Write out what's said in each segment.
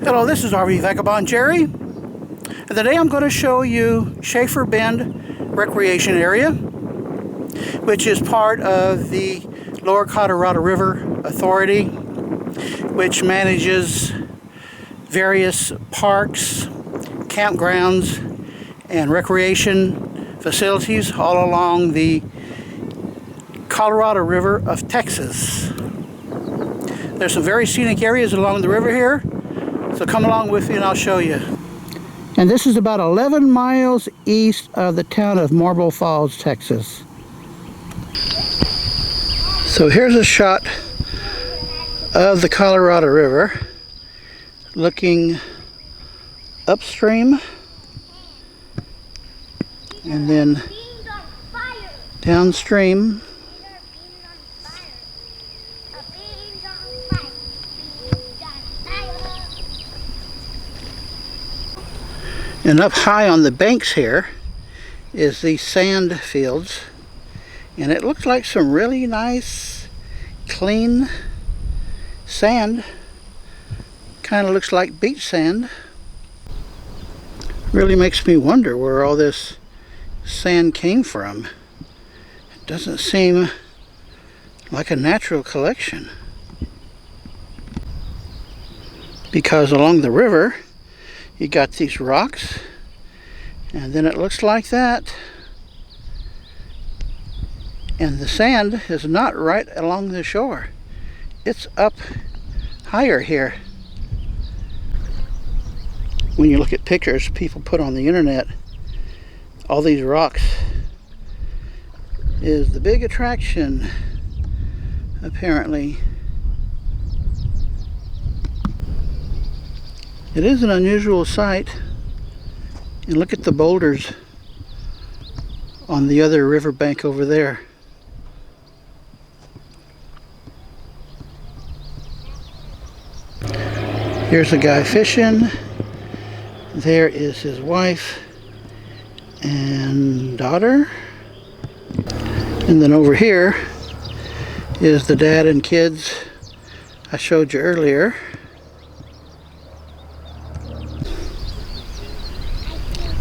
Hello, this is RV Vagabond Jerry, and today I'm going to show you Shaffer Bend Recreation Area, which is part of the Lower Colorado River Authority, which manages various parks, campgrounds, and recreation facilities all along the Colorado River of Texas. There's some very scenic areas along the river here, so come along with me and I'll show you. And this is about 11 miles east of the town of Marble Falls, Texas. So here's a shot of the Colorado River looking upstream and then downstream. And up high on the banks here is the sand fields, and it looks like some really nice clean sand. Kind of looks like beach sand. Really makes me wonder where all this sand came from. It doesn't seem like a natural collection, because along the river you got these rocks, and then it looks like that, and the sand is not right along the shore. It's up higher here. When you look at pictures people put on the internet, all these rocks is the big attraction, apparently. It is an unusual sight, and look at the boulders on the other riverbank over there. Here's a guy fishing. There is his wife and daughter. And then over here is the dad and kids I showed you earlier.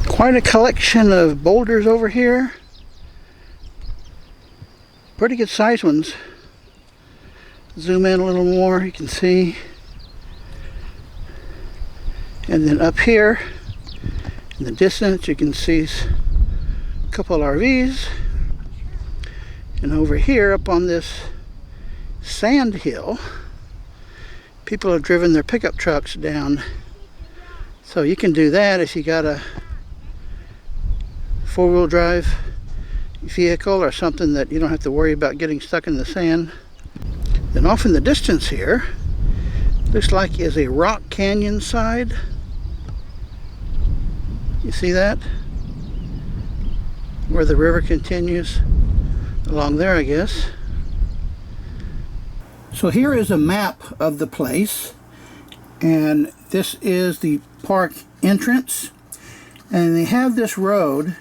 Quite a collection of boulders over here. Pretty good sized ones. Zoom in a little more, you can see. And then up here in the distance you can see a couple RVs. And over here up on this sand hill, people have driven their pickup trucks down. So you can do that if you got a four-wheel drive vehicle or something that you don't have to worry about getting stuck in the sand. Then off in the distance here looks like is a rock canyon side. You see that? Where the river continues along there, I guess. So here is a map of the place, and this is the park entrance, and they have this road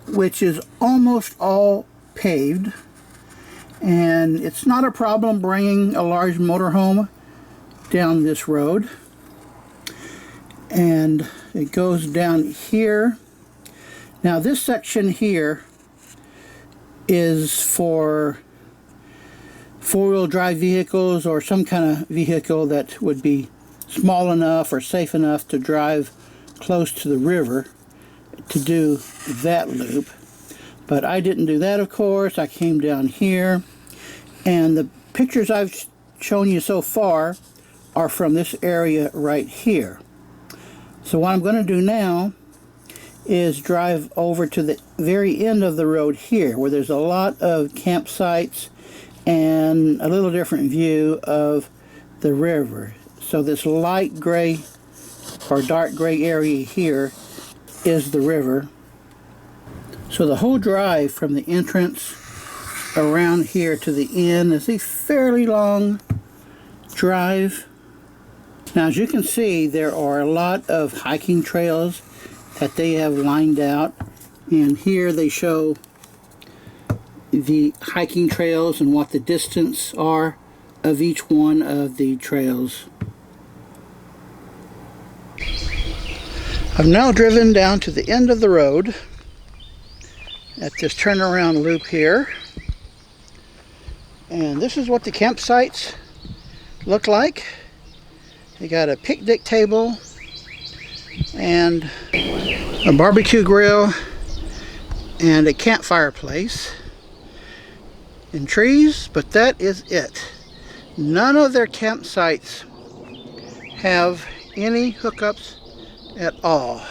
which is almost all paved, and it's not a problem bringing a large motorhome down this road. And it goes down here. Now this section here is for four-wheel drive vehicles or some kind of vehicle that would be small enough or safe enough to drive close to the river to do that loop. But I didn't do that, of course. I came down here, and the pictures I've shown you so far are from this area right here. So what I'm going to do now is drive over to the very end of the road here, where there's a lot of campsites and a little different view of the river. So this light gray or dark gray area here is the river. So the whole drive from the entrance around here to the end is a fairly long drive. Now, as you can see, there are a lot of hiking trails that they have lined out, and here they show the hiking trails and what the distance are of each one of the trails. I've now driven down to the end of the road at this turnaround loop here. And this is what the campsites look like. You got a picnic table and a barbecue grill and a campfire place and trees, but that is it. None of their campsites have any hookups at all.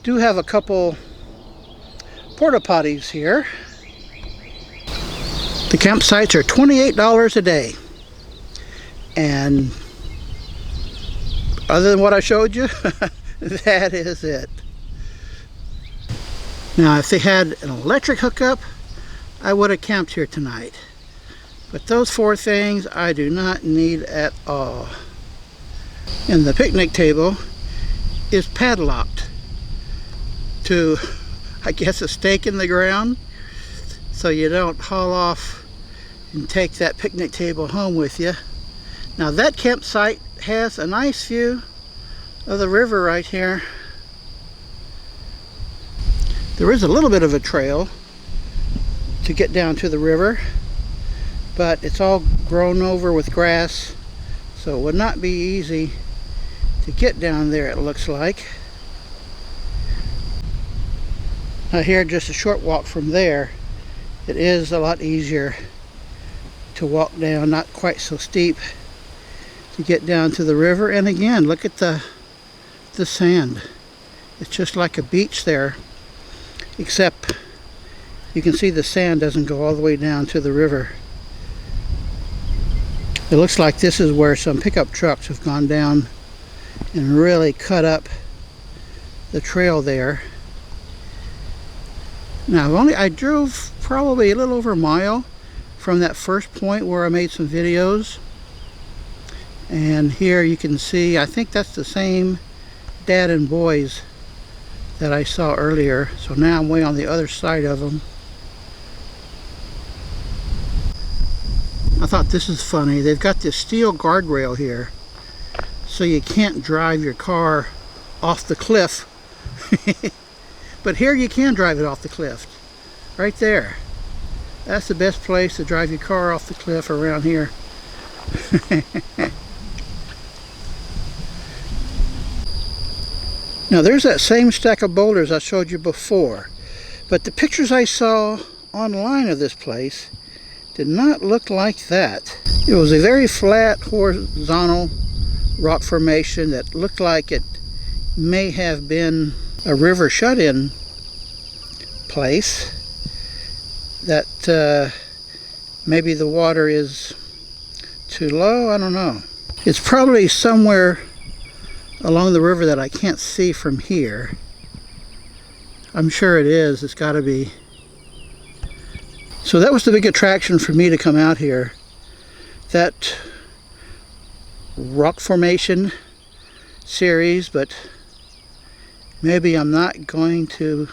Do have a couple porta potties here. The campsites are $28 a day, and other than what I showed you, that is it. Now, if they had an electric hookup, I would have camped here tonight. But those four things I do not need at all. And the picnic table is padlocked to, I guess, a stake in the ground, so you don't haul off and take that picnic table home with you. Now that campsite has a nice view of the river right here. There is a little bit of a trail to get down to the river, but it's all grown over with grass, so it would not be easy to get down there, it looks like. Now here, just a short walk from there, it is a lot easier to walk down, not quite so steep, to get down to the river. And again, look at the sand. It's just like a beach there, except you can see the sand doesn't go all the way down to the river. It looks like this is where some pickup trucks have gone down and really cut up the trail there. Now I drove probably a little over a mile from that first point where I made some videos, and here you can see, I think that's the same dad and boys that I saw earlier. So now I'm way on the other side of them. I thought this is funny. They've got this steel guardrail here, so you can't drive your car off the cliff. But here you can drive it off the cliff, right there. That's the best place to drive your car off the cliff around here. Now there's that same stack of boulders I showed you before, but the pictures I saw online of this place did not look like that. It was a very flat, horizontal rock formation that looked like it may have been a river shut-in place, that maybe the water is too low, I don't know. It's probably somewhere along the river that I can't see from here. I'm sure it is, it's got to be. So that was the big attraction for me to come out here. That rock formation series, but maybe I'm not going to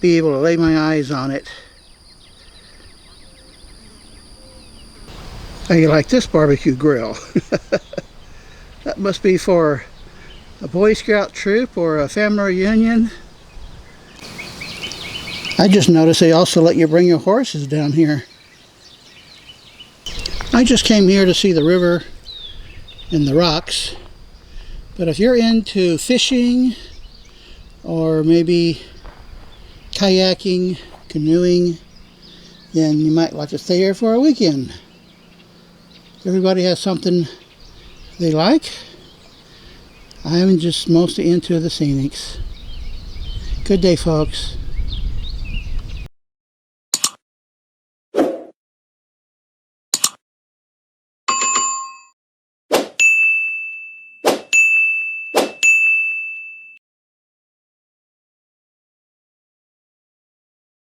be able to lay my eyes on it. How you like this barbecue grill? That must be for a Boy Scout troop or a family reunion. I just noticed they also let you bring your horses down here. I just came here to see the river and the rocks, but if you're into fishing or maybe kayaking, canoeing, then you might like to stay here for a weekend. Everybody has something they like. I'm just mostly into the scenics. Good day, folks.